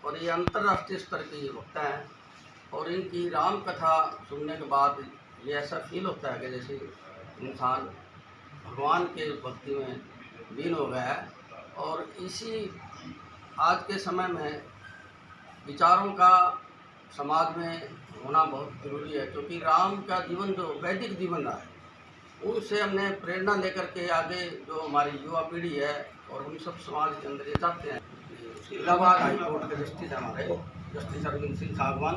और ये अंतर्राष्ट्रीय स्तर के वक्ता हैं। और इनकी राम कथा सुनने के बाद ये ऐसा फील होता है कि जैसे इंसान भगवान के भक्ति में लीन हो गया है। और इसी आज के समय में विचारों का समाज में होना बहुत ज़रूरी है, क्योंकि राम का जीवन जो वैदिक जीवन रहा है उनसे हमने प्रेरणा लेकर के आगे जो हमारी युवा पीढ़ी है और हम सब समाज के अंदर ये चाहते हैं। इलाहाबाद हाई कोर्ट के जस्टिस हमारे जस्टिस अरविंद सिंह सागवान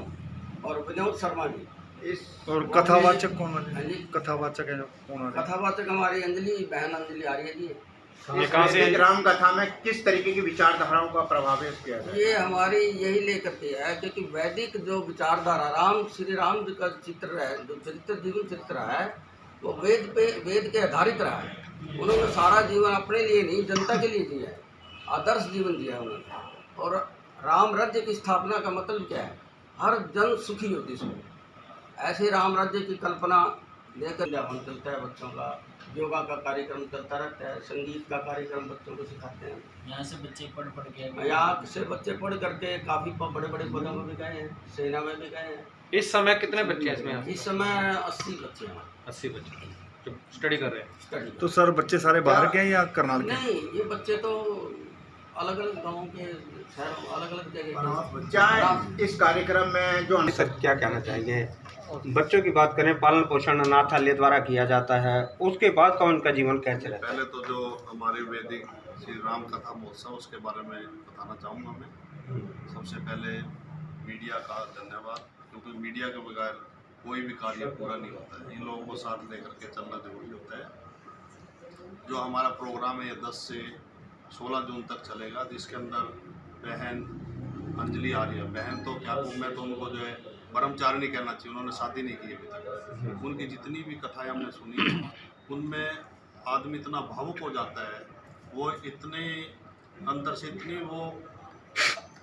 और विनोद शर्मा जी। इस और कथावाचक कौन है? कथावाचक है कौन? कथावाचक हमारी अंजलि बहन अंजलि आर्य जी। ये कहाँ से राम कथा में किस तरीके की विचारधाराओं का प्रभावित किया है? ये हमारी यही लेकर के है, क्योंकि वैदिक जो विचारधारा राम श्री राम जी का चित्र है, जो चरित्र जीवन चरित्र है वो वेद के आधारित रहा है। उन्होंने सारा जीवन अपने लिए नहीं जनता के लिए जिया है, आदर्श जीवन जिया उन्होंने। और राम राज्य की स्थापना का मतलब क्या है? हर जन सुखी हो जिसमें, ऐसे राम राज्य की कल्पना लेकर ज्ञापन चलता है। बच्चों का योगा का कार्यक्रम चलता रहता है, संगीत का कार्यक्रम बच्चों को सिखाते हैं। यहाँ से बच्चे पढ़ करके काफ़ी बड़े बड़े पदों में भी गए हैं, सेना में भी गए हैं। इस समय कितने बच्चे हैं इसमें? इस समय 80 बच्चे हैं। 80 बच्चे जो स्टडी कर रहे हैं। तो सर बच्चे सारे बाहर के हैं या करनाल के? नहीं, ये बच्चे तो अलग अलग गाँव के, शहरों, अलग अलग जगह। क्या इस कार्यक्रम में जो सर क्या कहना चाहेंगे? बच्चों की बात करें, पालन पोषण अनाथालय द्वारा किया जाता है, उसके बाद का उनका जीवन कैसे रहता है? पहले तो जो हमारे वैदिक श्री राम कथा महोत्सव उसके बारे में बताना चाहूँगा मैं। सबसे पहले मीडिया का धन्यवाद, क्योंकि मीडिया के बगैर कोई भी कार्य पूरा नहीं होता है। इन लोगों को साथ लेकर के चलना जरूरी होता है। जो हमारा प्रोग्राम है ये 10 से 16 जून तक चलेगा, जिसके अंदर बहन अंजलि आर्य, बहन तो क्या कहूँ मैं, तो उनको जो है ब्रह्मचारिणी कहना चाहिए, उन्होंने शादी नहीं की अभी तक। उनकी जितनी भी कथाएं हमने सुनी उनमें आदमी इतना भावुक हो जाता है, वो इतने अंदर से इतनी वो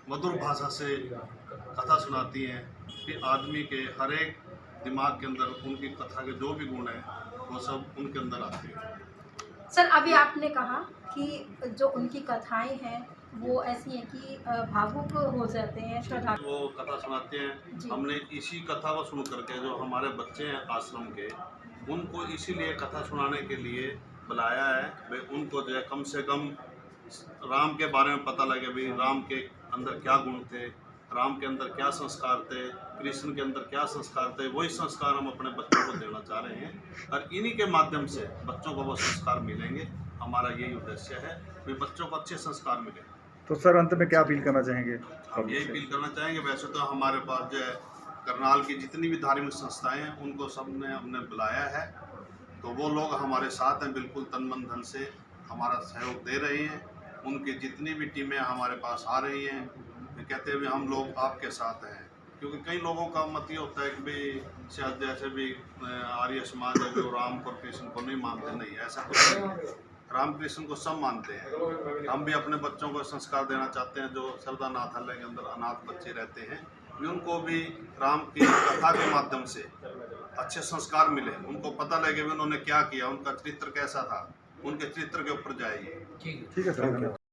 मधुर भाषा से कथा सुनाती हैं कि आदमी के हर एक दिमाग के अंदर उनकी कथा के जो भी गुण हैं वो सब उनके अंदर आते हैं। सर अभी आपने कहा कि जो उनकी कथाएं हैं वो ऐसी हैं कि भावुक हो जाते हैं, श्रद्धालु वो कथा सुनाते हैं। हमने इसी कथा को सुन करके जो हमारे बच्चे हैं आश्रम के, उनको इसीलिए कथा सुनाने के लिए बुलाया है। भाई उनको जो है कम से कम राम के बारे में पता लगे, भाई राम के अंदर क्या गुण थे, राम के अंदर क्या संस्कार थे, कृष्ण के अंदर क्या संस्कार थे। वही संस्कार हम अपने बच्चों को देना चाह रहे हैं और इन्हीं के माध्यम से बच्चों को वो संस्कार मिलेंगे। हमारा यही उद्देश्य है कि बच्चों को अच्छे संस्कार मिले। तो सर अंत में क्या अपील करना चाहेंगे? हम यही अपील करना चाहेंगे, वैसे तो हमारे पास जो है करनाल की जितनी भी धार्मिक संस्थाएं हैं उनको सबने हमने बुलाया है, तो वो लोग हमारे साथ हैं, बिल्कुल तन मन धन से हमारा सहयोग दे रहे हैं। उनकी जितनी भी टीमें हमारे पास आ रही हैं, वे कहते हैं भी हम लोग आपके साथ हैं। क्योंकि कई लोगों का मत ये होता है कि भाई शायद जैसे भी आर्य समाज है जो राम और कृष्ण को नहीं मानते, नहीं ऐसा कुछ नहीं। राम कृष्ण को सब मानते हैं। हम भी अपने बच्चों को संस्कार देना चाहते हैं। जो श्रद्धा अनाथालय के अंदर अनाथ बच्चे रहते हैं, भी उनको भी राम की कथा के माध्यम से अच्छे संस्कार मिले, उनको पता लगे भी उन्होंने क्या किया, उनका चरित्र कैसा था, उनके चरित्र के ऊपर जाएगी। ठीक है सर।